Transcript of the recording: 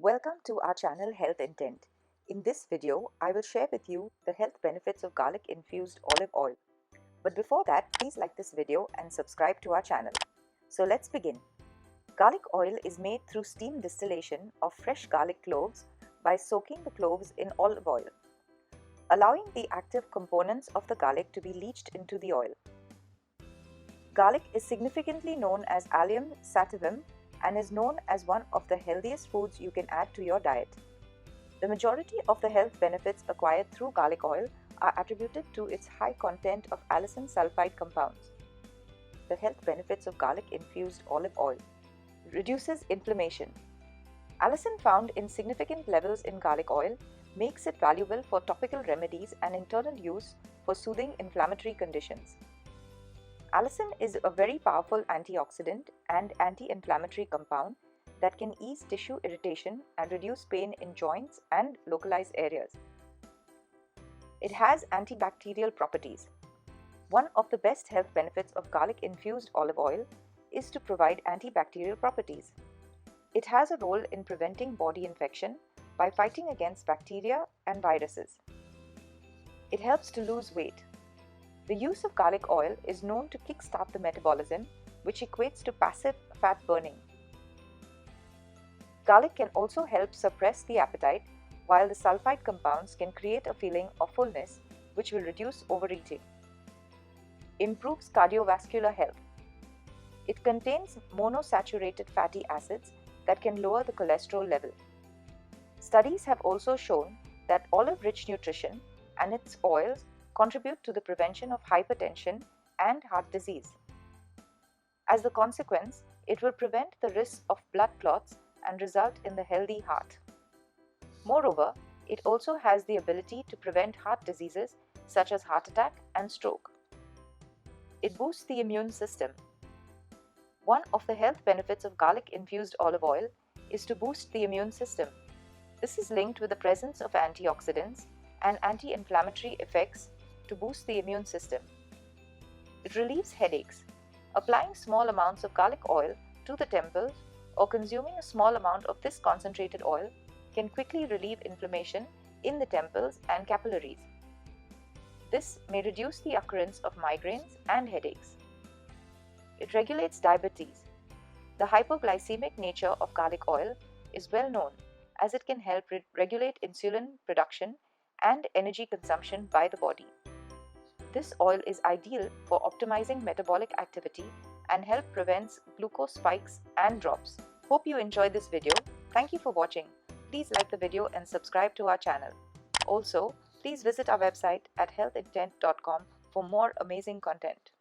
Welcome to our channel Health Intent. In this video, I will share with you the health benefits of garlic infused olive oil. But before that, please like this video and subscribe to our channel. So let's begin. Garlic oil is made through steam distillation of fresh garlic cloves by soaking the cloves in olive oil, allowing the active components of the garlic to be leached into the oil. Garlic is significantly known as Allium, sativum, and is known as one of the healthiest foods you can add to your diet. The majority of the health benefits acquired through garlic oil are attributed to its high content of Allicin sulphide compounds. The health benefits of garlic infused olive oil: reduces inflammation. Allicin, found in significant levels in garlic oil, makes it valuable for topical remedies and internal use for soothing inflammatory conditions. Allicin is a very powerful antioxidant and anti-inflammatory compound that can ease tissue irritation and reduce pain in joints and localized areas. It has antibacterial properties. One of the best health benefits of garlic-infused olive oil is to provide antibacterial properties. It has a role in preventing body infection by fighting against bacteria and viruses. It helps to lose weight. The use of garlic oil is known to kickstart the metabolism, which equates to passive fat burning. Garlic can also help suppress the appetite, while the sulphide compounds can create a feeling of fullness, which will reduce overeating. Improves cardiovascular health. It contains monosaturated fatty acids that can lower the cholesterol level. Studies have also shown that olive-rich nutrition and its oils contribute to the prevention of hypertension and heart disease. As a consequence, it will prevent the risk of blood clots and result in the healthy heart. Moreover, it also has the ability to prevent heart diseases such as heart attack and stroke. It boosts the immune system. One of the health benefits of garlic-infused olive oil is to boost the immune system. This is linked with the presence of antioxidants and anti-inflammatory effects to boost the immune system. It relieves headaches. Applying small amounts of garlic oil to the temples or consuming a small amount of this concentrated oil can quickly relieve inflammation in the temples and capillaries. This may reduce the occurrence of migraines and headaches. It regulates diabetes. The hypoglycemic nature of garlic oil is well known, as it can help regulate insulin production and energy consumption by the body. This oil is ideal for optimizing metabolic activity and help prevent glucose spikes and drops. Hope you enjoyed this video. Thank you for watching. Please like the video and subscribe to our channel. Also, please visit our website at healthintent.com for more amazing content.